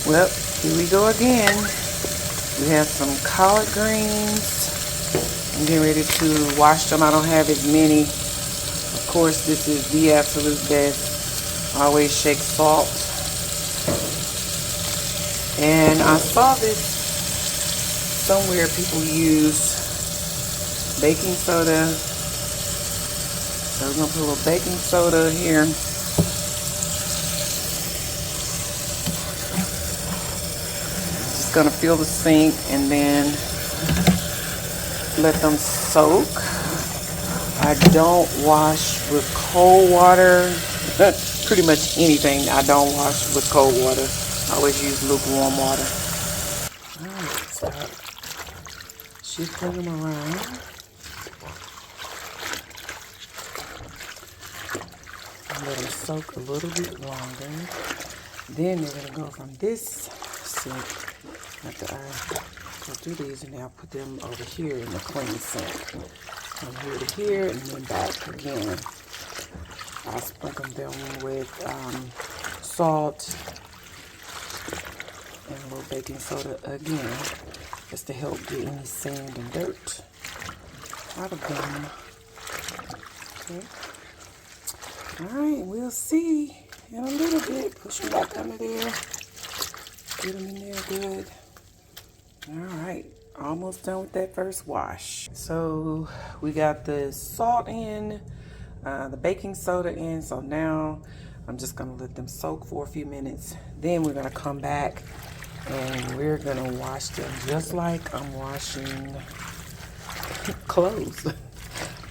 Well, here we go again. We have some collard greens. I'm getting ready to wash them. I don't have as many. Of course, this is the absolute best. I always shake salt. And I saw this somewhere, people use baking soda. So we're going to put a little baking soda here. Just going to fill the sink and then let them soak. I don't wash with cold water. Pretty much anything I don't wash with cold water. I always use lukewarm water. Alright, start shifting them around. Let them soak a little bit longer. Then they're going to go from this sink. After I go through these, and I'll put them over here in the clean sink. From here to here and then back again. I'll sprinkle them with salt and a little baking soda again, just to help get any sand and dirt out of them. Okay. Alright, we'll see in a little bit. Push them back under there. Get them in there good. Alright, almost done with that first wash. So we got the salt in, the baking soda in. So now I'm just going to let them soak for a few minutes. Then we're going to come back and we're going to wash them just like I'm washing clothes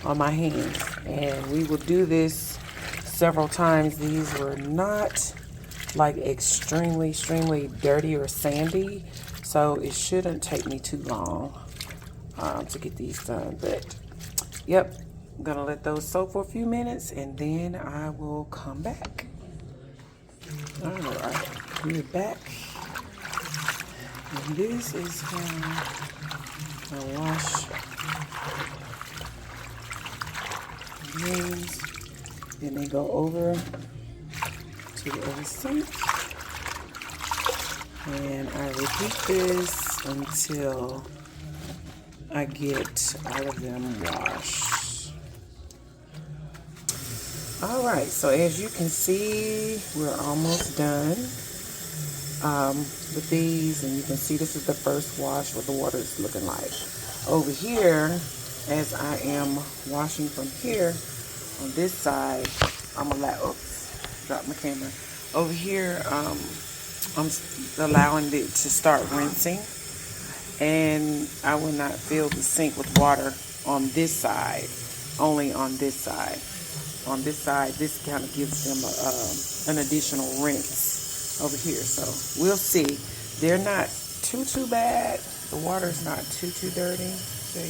on my hands. And we will do this several times. These were not like extremely dirty or sandy, so it shouldn't take me too long to get these done. But yep, I'm gonna let those soak for a few minutes and then I will come back. All right, we're back, and this is how I wash these. Then they go over to the other sink, and I repeat this until I get all of them washed. Alright, so as you can see, we're almost done with these, and you can see this is the first wash, what the water is looking like. Over here, as I am washing from here, on this side, I'm drop my camera. Over here, I'm allowing it to start rinsing, and I will not fill the sink with water on this side, only on this side. On this side, this kind of gives them an additional rinse over here. So we'll see. They're not too bad. The water's not too dirty. See?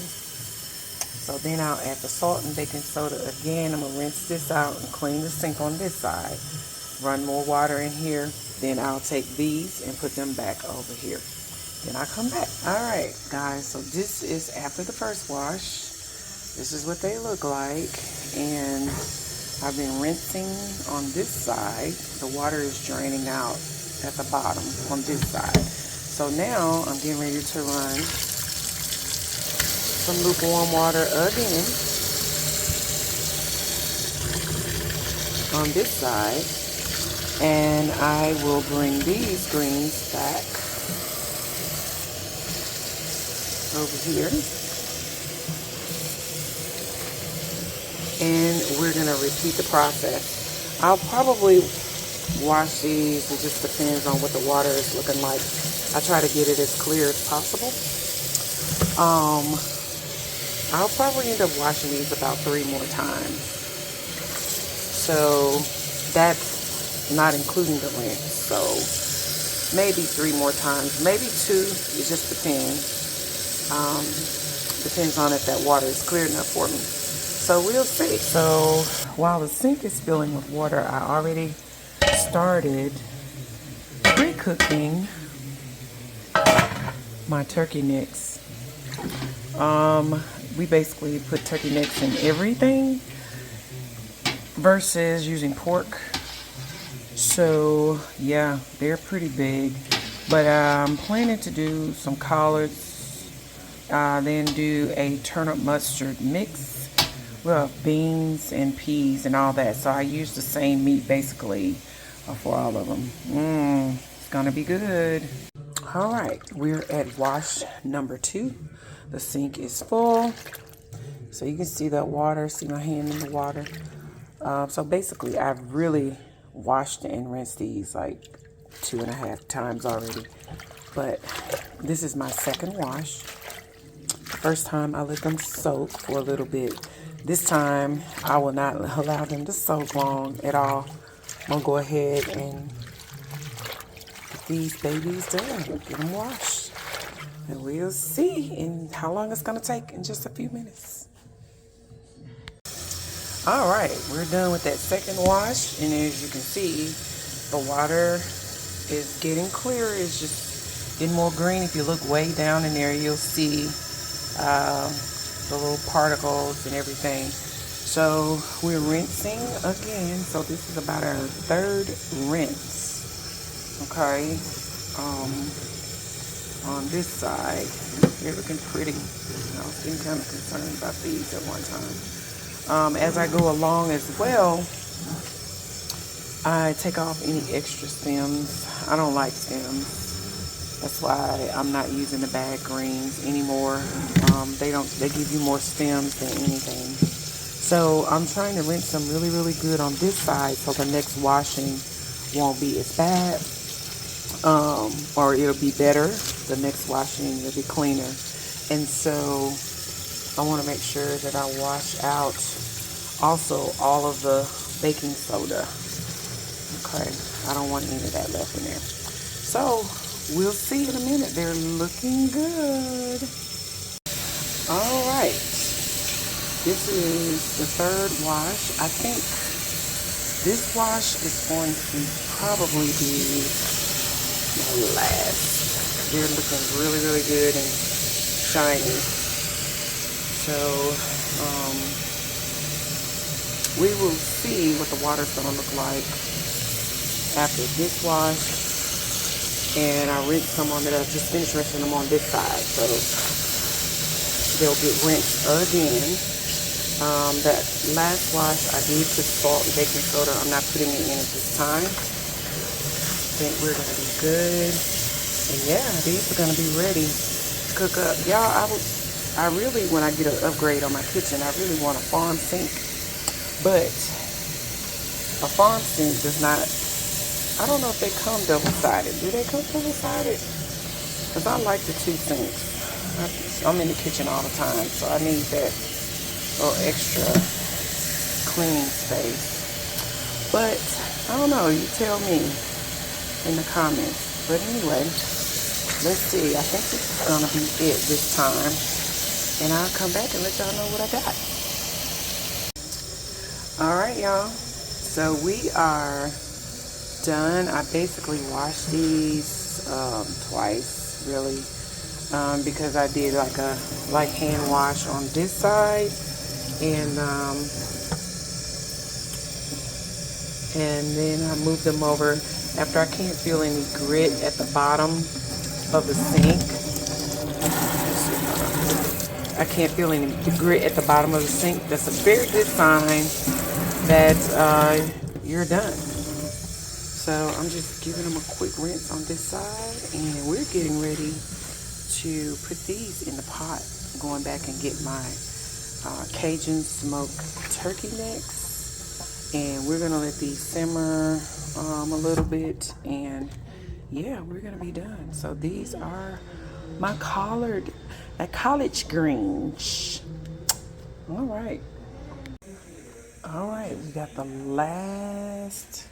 So then I'll add the salt and baking soda again. I'm going to rinse this out and clean the sink on this side. Run more water in here. Then I'll take these and put them back over here. Then I'll come back. Alright guys, so this is after the first wash. This is what they look like. And I've been rinsing on this side. The water is draining out at the bottom on this side. So now I'm getting ready to run some lukewarm water again on this side, and I will bring these greens back over here, and we're going to repeat the process. I'll probably wash these. It just depends on what the water is looking like. I try to get it as clear as possible. I'll probably end up washing these about 3 more times. So that's not including the rinse. So maybe 3 more times, maybe 2. It just depends. Depends on if that water is clear enough for me. So we'll see. So while the sink is filling with water, I already started pre-cooking my turkey necks. We basically put turkey necks in everything versus using pork. So yeah, they're pretty big. But I'm planning to do some collards, then do a turnip mustard mix with beans and peas and all that. So I use the same meat basically for all of them. It's gonna be good. All right, we're at wash number 2. The sink is full. So you can see that water, see my hand in the water. So basically I've really washed and rinsed these like 2.5 times already. But this is my second wash. First time I let them soak for a little bit. This time I will not allow them to soak long at all. I'm gonna go ahead and get these babies done, get them washed. And we'll see in how long it's gonna take in just a few minutes. All right, we're done with that second wash. And as you can see, the water is getting clearer. It's just getting more green. If you look way down in there, you'll see the little particles and everything. So we're rinsing again. So this is about our third rinse. Okay. On this side, they're looking pretty. I was getting kind of concerned about these at one time. As I go along as well, I take off any extra stems. I don't like stems. That's why I'm not using the bag greens anymore. They give you more stems than anything. So I'm trying to rinse them really, really good on this side so the next washing won't be as bad. Or it'll be better. The next washing will be cleaner. And so I want to make sure that I wash out also all of the baking soda. Okay, I don't want any of that left in there. So we'll see in a minute. They're looking good. All right, this is the third wash. I think this wash is going to probably be my last. They're looking really, really good and shiny. So we will see what the water's gonna look like after this wash. And I rinsed some on it. I just finished rinsing them on this side, so they'll get rinsed again. That last wash I did put salt and baking soda. I'm not putting it in at this time. I think we're gonna be good. And yeah, these are gonna be ready to cook up. Y'all, I really, when I get an upgrade on my kitchen, I really want a farm sink. But a farm sink does not, I don't know if they come double-sided. Do they come double-sided? Because I like the 2 sinks. I'm in the kitchen all the time, so I need that little extra clean space. But I don't know, you tell me in the comments. But anyway, let's see. I think this is gonna be it this time. And I'll come back and let y'all know what I got. All right, y'all. So we are done. I basically washed these twice, really, because I did like a light hand wash on this side, and then I moved them over after I can't feel any grit at the bottom of the sink. I can't feel any grit at the bottom of the sink. That's a very good sign that you're done. So I'm just giving them a quick rinse on this side, and we're getting ready to put these in the pot. I'm going back and get my Cajun smoked turkey necks, and we're gonna let these simmer a little bit, and yeah, we're gonna be done. So these are my collard greens. All right, we got the last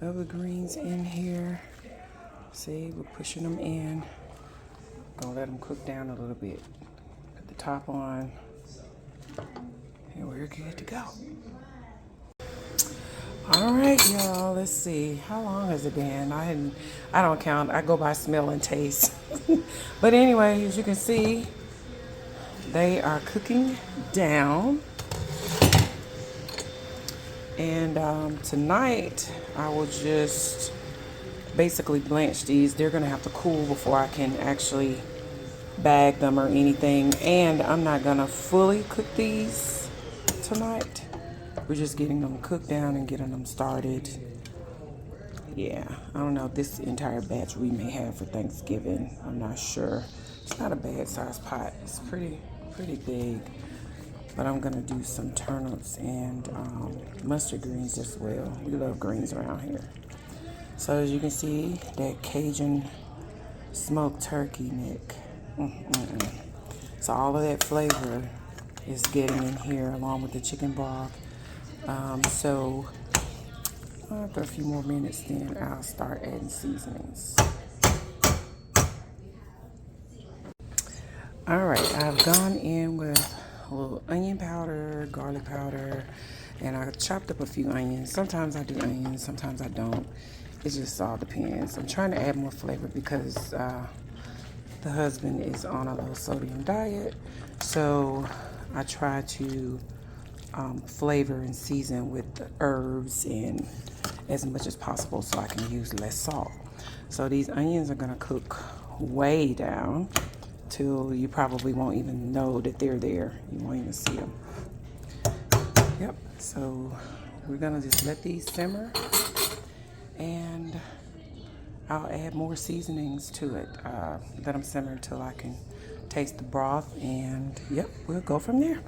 of the greens in here. See, we're pushing them in. Gonna let them cook down a little bit. Put the top on, and we're good to go. All right, y'all, let's see. How long has it been? I don't count. I go by smell and taste. But anyway, as you can see, they are cooking down. And tonight, I will just basically blanch these. They're gonna have to cool before I can actually bag them or anything. And I'm not gonna fully cook these tonight. We're just getting them cooked down and getting them started. Yeah, I don't know, this entire batch we may have for Thanksgiving. I'm not sure. It's not a bad sized pot. It's pretty big. But I'm gonna do some turnips and mustard greens as well. We love greens around here. So as you can see, that Cajun smoked turkey neck. So all of that flavor is getting in here along with the chicken broth. So after a few more minutes, then I'll start adding seasonings. All right, I've gone in with a little onion powder, garlic powder, and I chopped up a few onions. Sometimes I do onions, sometimes I don't. It just all depends. I'm trying to add more flavor because the husband is on a low sodium diet. So I try to flavor and season with the herbs and as much as possible so I can use less salt. So these onions are gonna cook way down till you probably won't even know that they're there. You won't even see them. Yep, so we're gonna just let these simmer and I'll add more seasonings to it. Let them simmer until I can taste the broth and yep, we'll go from there.